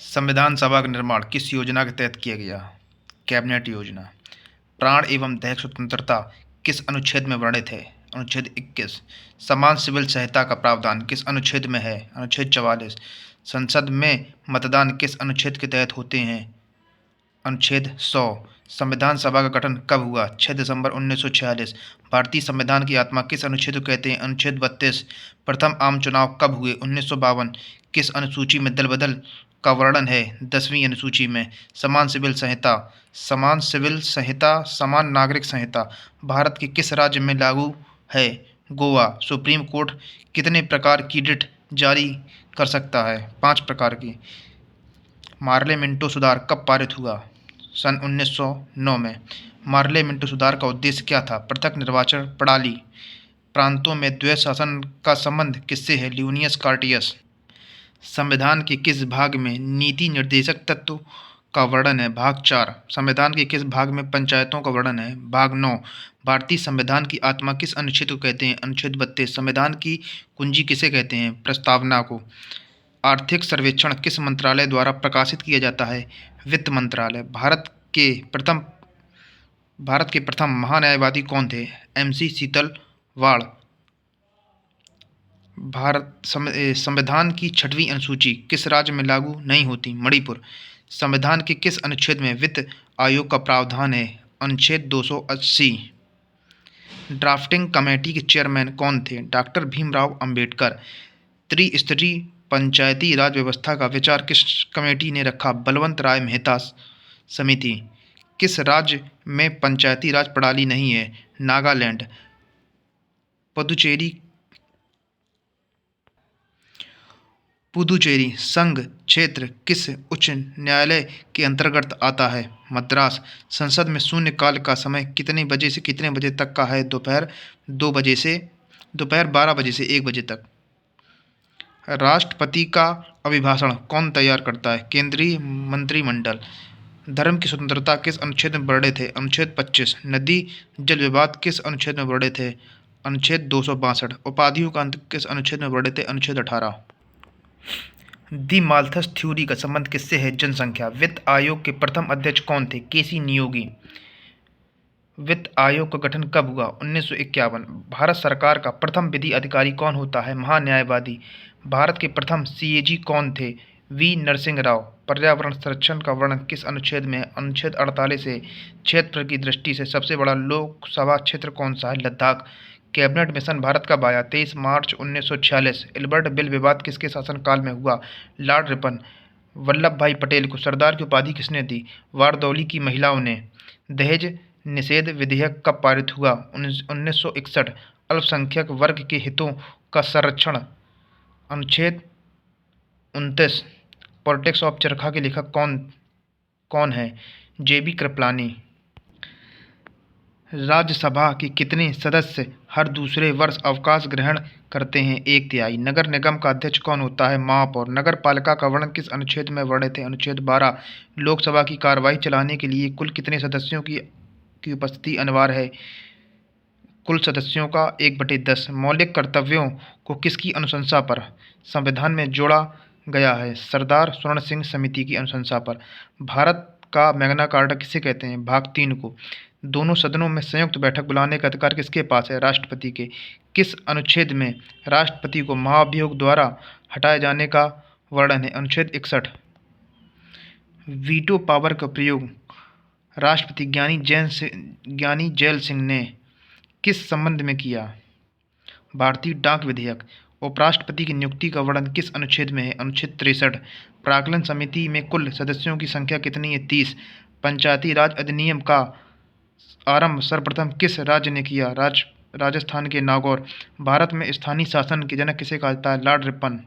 संविधान सभा का निर्माण किस योजना के तहत किया गया? कैबिनेट योजना। प्राण एवं दैहिक स्वतंत्रता किस अनुच्छेद में वर्णित है? अनुच्छेद 21। समान सिविल सहायता का प्रावधान किस अनुच्छेद में है? अनुच्छेद 44। संसद में मतदान किस अनुच्छेद के तहत होते हैं? अनुच्छेद 100। संविधान सभा का गठन कब हुआ? 6 दिसंबर 1946। भारतीय संविधान की आत्मा किस अनुच्छेद को कहते हैं? अनुच्छेद 32। प्रथम आम चुनाव कब हुए? 1952। किस अनुसूची में दल बदल का वर्णन है? 10वीं अनुसूची में। समान सिविल संहिता। समान सिविल संहिता समान नागरिक संहिता भारत के किस राज्य में लागू है? गोवा। सुप्रीम कोर्ट कितने प्रकार की रिट जारी कर सकता है? 5 प्रकार की। मार्ले मिंटो सुधार कब पारित हुआ? सन 1909 में। मार्ले मिंटो सुधार का उद्देश्य क्या था? पृथक निर्वाचन प्रणाली। प्रांतों में द्वैध शासन का संबंध किससे है? लिविनियस कार्टियस। संविधान के किस भाग में नीति निर्देशक तत्व का वर्णन है? भाग 4। संविधान के किस भाग में पंचायतों का वर्णन है? भाग 9। भारतीय संविधान की आत्मा किस अनुच्छेद को कहते हैं? अनुच्छेद 32। संविधान की कुंजी किसे कहते हैं? प्रस्तावना को। आर्थिक सर्वेक्षण किस मंत्रालय द्वारा प्रकाशित किया जाता है? वित्त मंत्रालय। भारत के प्रथम महान्यायवादी कौन थे? MC सीतलवाड़। संविधान की 6वीं अनुसूची किस राज्य में लागू नहीं होती? मणिपुर। संविधान के किस अनुच्छेद में वित्त आयोग का प्रावधान है? अनुच्छेद 280। ड्राफ्टिंग कमेटी के चेयरमैन कौन थे? डॉक्टर भीमराव अंबेडकर। त्रिस्तरीय पंचायती राज व्यवस्था का विचार किस कमेटी ने रखा? बलवंत राय मेहता समिति। किस राज्य में पंचायती राज प्रणाली नहीं है? नागालैंड। पुदुचेरी संघ क्षेत्र किस उच्च न्यायालय के अंतर्गत आता है? मद्रास। संसद में शून्यकाल का समय कितने बजे से कितने बजे तक का है? दोपहर 12 बजे से 1 बजे तक। राष्ट्रपति का अभिभाषण कौन तैयार करता है? केंद्रीय मंत्रिमंडल। धर्म की स्वतंत्रता किस अनुच्छेद में वर्णित है? अनुच्छेद 25। नदी जल विवाद किस अनुच्छेद में वर्णित है? अनुच्छेद 262। उपाधियों का अंत किस अनुच्छेद में वर्णित है? अनुच्छेद 18। दी माल्थस थ्योरी का संबंध किससे है? जनसंख्या। वित्त आयोग के प्रथम अध्यक्ष कौन थे? केसी नियोगी। वित्त आयोग का गठन कब हुआ? 1951। भारत सरकार का प्रथम विधि अधिकारी कौन होता है? महान्यायवादी। भारत के प्रथम CAG कौन थे? V नरसिंह राव। पर्यावरण संरक्षण का वर्णन किस अनुच्छेद में है? अनुच्छेद 48 से। क्षेत्र की दृष्टि से सबसे बड़ा लोकसभा क्षेत्र कौन सा है? लद्दाख। कैबिनेट मिशन भारत कब आया? 23 मार्च 1946। इल्बर्ट बिल विवाद किसके शासनकाल में हुआ? Lord Ripon. वल्लभ भाई पटेल को सरदार की उपाधि किसने दी? वारदौली की महिलाओं ने। दहेज निषेध विधेयक कब पारित हुआ? 1961। अल्पसंख्यक वर्ग के हितों का संरक्षण। अनुच्छेद 29। पॉलिटिक्स ऑफ चरखा के लेखक कौन है? JB कृपलानी। राज्यसभा के कितने सदस्य हर दूसरे वर्ष अवकाश ग्रहण करते हैं? 1/3। नगर निगम का अध्यक्ष कौन होता है? महापौर। नगर पालिका का वर्णन किस अनुच्छेद में वर्णित है? अनुच्छेद 12। लोकसभा की कार्यवाही चलाने के लिए कुल कितने सदस्यों की उपस्थिति अनिवार्य है? कुल सदस्यों का 1/10। मौलिक कर्तव्यों को किसकी अनुशंसा पर संविधान में जोड़ा गया है? सरदार स्वर्ण सिंह समिति की अनुशंसा पर। भारत का मैग्ना कार्टा किसे कहते हैं? भाग 3 को। दोनों सदनों में संयुक्त बैठक बुलाने का अधिकार किसके पास है? राष्ट्रपति के। किस अनुच्छेद में राष्ट्रपति को महाभियोग द्वारा हटाए जाने का वर्णन है? अनुच्छेद 61। वीटो पावर का प्रयोग राष्ट्रपति ज्ञानी जैल सिंह ने किस संबंध में किया? भारतीय डाक विधेयक। उपराष्ट्रपति की नियुक्ति का वर्णन किस अनुच्छेद में है? अनुच्छेद 63। प्राक्कलन समिति में कुल सदस्यों की संख्या कितनी है? 30। पंचायती राज अधिनियम का आरंभ सर्वप्रथम किस राज्य ने किया? राजस्थान के नागौर। भारत में स्थानीय शासन के जनक किसे कहा जाता है? Lord Ripon.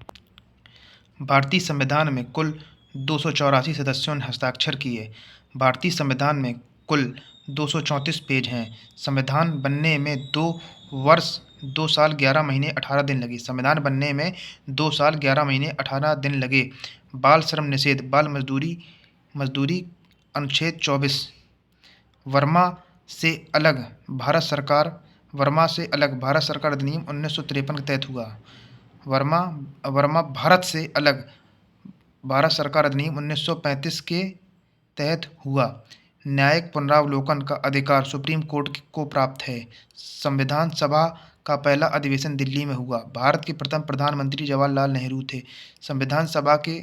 भारतीय संविधान में कुल 284 सदस्यों ने हस्ताक्षर किए। भारतीय संविधान में कुल 234 पेज हैं। संविधान बनने में 2 वर्ष 2 साल 11 महीने 18 दिन लगे। संविधान बनने में 2 साल 11 महीने 18 दिन लगे। बाल श्रम निषेध बाल मजदूरी अनुच्छेद 24। वर्मा से अलग भारत सरकार अधिनियम 1953 के तहत हुआ। वर्मा भारत से अलग भारत सरकार अधिनियम 1935 के तहत हुआ। न्यायिक पुनरावलोकन का अधिकार सुप्रीम कोर्ट को प्राप्त है। संविधान सभा का पहला अधिवेशन दिल्ली में हुआ। भारत के प्रथम प्रधानमंत्री जवाहरलाल नेहरू थे। संविधान सभा के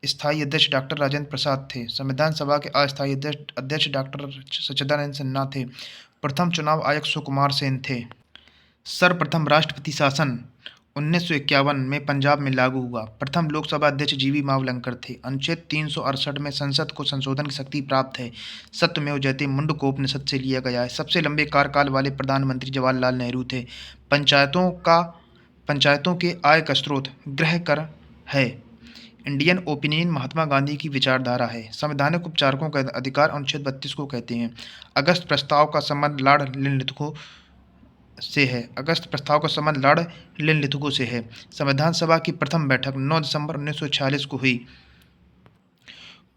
स्थायी अध्यक्ष डॉक्टर राजेंद्र प्रसाद थे। संविधान सभा के अस्थायी अध्यक्ष डॉक्टर सच्चिदानंद सिन्हा थे। प्रथम चुनाव आयुक्त सुकुमार सेन थे। सर्वप्रथम राष्ट्रपति शासन 1951 में पंजाब में लागू हुआ। प्रथम लोकसभा अध्यक्ष जीवी मावलंकर थे। अनुच्छेद 368 में संसद को संशोधन की शक्ति प्राप्त है। सत्यमेव जयते मुंडकोपनिषद से लिया गया है। सबसे लंबे कार्यकाल वाले प्रधानमंत्री जवाहरलाल नेहरू थे। पंचायतों के आय का स्रोत गृह कर है। इंडियन ओपिनियन महात्मा गांधी की विचारधारा है। संवैधानिक उपचारकों का अधिकार अनुच्छेद 32 को कहते हैं। अगस्त प्रस्ताव का संबंध लॉर्ड लिनलिथगो से है। अगस्त प्रस्ताव का संबंध लॉर्ड लिनलिथगो से है। संविधान सभा की प्रथम बैठक 9 दिसंबर 1946 को हुई।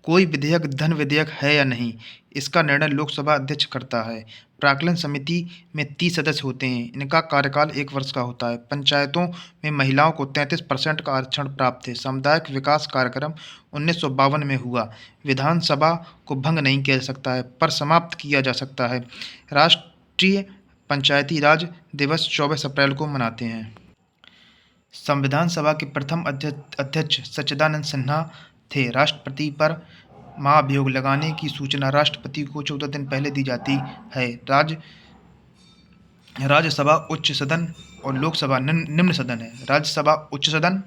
कोई विधेयक धन विधेयक है या नहीं, इसका निर्णय लोकसभा अध्यक्ष करता है। प्राक्कलन समिति में 30 सदस्य होते हैं। इनका कार्यकाल 1 वर्ष का होता है। पंचायतों में महिलाओं को 33% का आरक्षण प्राप्त है। सामुदायिक विकास कार्यक्रम 1952 में हुआ। विधानसभा को भंग नहीं किया जा सकता है, पर समाप्त किया जा सकता है। राष्ट्रीय पंचायती राज दिवस 24 अप्रैल को मनाते हैं। संविधान सभा के प्रथम अध्यक्ष सच्चिदानंद सिन्हा थे। राष्ट्रपति पर महाभियोग लगाने की सूचना राष्ट्रपति को 14 दिन पहले दी जाती है। राज्यसभा उच्च सदन और लोकसभा निम्न सदन है। राज्यसभा उच्च सदन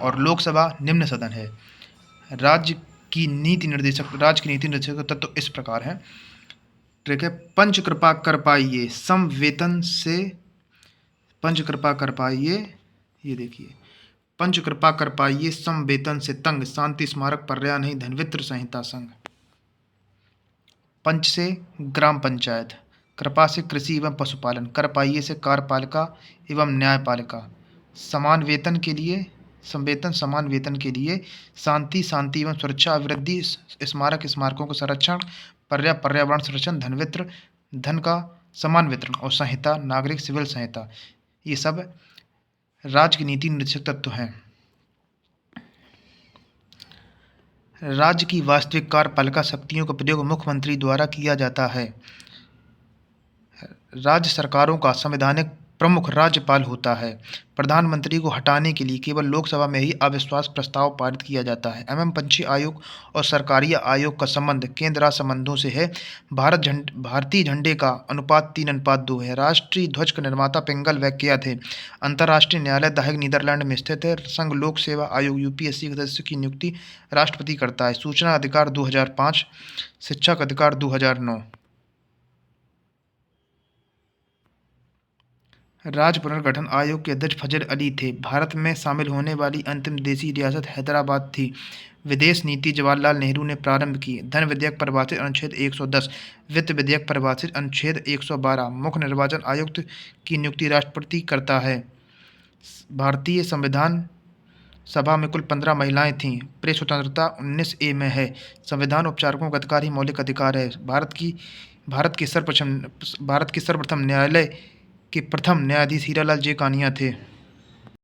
और लोकसभा निम्न सदन है। राज्य की नीति निर्देशक तत्व इस प्रकार है। ठीक है। पंच कृपा कर पाइए समवेतन से, पंच कृपा कर पाइए, ये देखिए, पंच कृपा कर पाइए समवेतन से तंग, शांति स्मारक पर्याय नहीं धनवित्र संहिता संघ। पंच से ग्राम पंचायत, कृपा से कृषि एवं पशुपालन, कर पाइए से कार्यपालिका एवं न्यायपालिका, समान वेतन के लिए संवेतन समान वेतन के लिए, शांति एवं सुरक्षा अभिवृद्धि, स्मारकों का संरक्षण, पर्यावरण संरक्षण, धनवित्र धन का समान वितरण, और संहिता नागरिक सिविल संहिता। ये सब राज्य की नीति निर्देशक तत्व हैं। राज्य की वास्तविक कार्यपालिका शक्तियों का प्रयोग मुख्यमंत्री द्वारा किया जाता है। राज्य सरकारों का संवैधानिक प्रमुख राज्यपाल होता है। प्रधानमंत्री को हटाने के लिए केवल लोकसभा में ही अविश्वास प्रस्ताव पारित किया जाता है। पंछी आयोग और सरकारी आयोग का संबंध केंद्र राज्य संबंधों से है। भारतीय झंडे का अनुपात 3:2 है। राष्ट्रीय ध्वज का निर्माता पिंगल वैक्या थे। अंतर्राष्ट्रीय न्यायालय द हेग नीदरलैंड में स्थित है। संघ लोक सेवा आयोग यूपीएससी के सदस्य की नियुक्ति राष्ट्रपति करता है। सूचना अधिकार 2005, शिक्षा का अधिकार 2009। राज्य पुनर्गठन आयोग के अध्यक्ष फजल अली थे। भारत में शामिल होने वाली अंतिम देशी रियासत हैदराबाद थी। विदेश नीति जवाहरलाल नेहरू ने प्रारंभ की। धन विधेयक परिभाषित अनुच्छेद 110, वित्त विधेयक परिभाषित अनुच्छेद 112। मुख्य निर्वाचन आयुक्त की नियुक्ति राष्ट्रपति करता है। भारतीय संविधान सभा में कुल 15 महिलाएं थीं। प्रेस स्वतंत्रता 19A में है। संविधान उपचारकों का अधिकार ही मौलिक अधिकार है। भारत के सर्वप्रथम न्यायालय के प्रथम न्यायाधीश हीरालाल जे कानिया थे।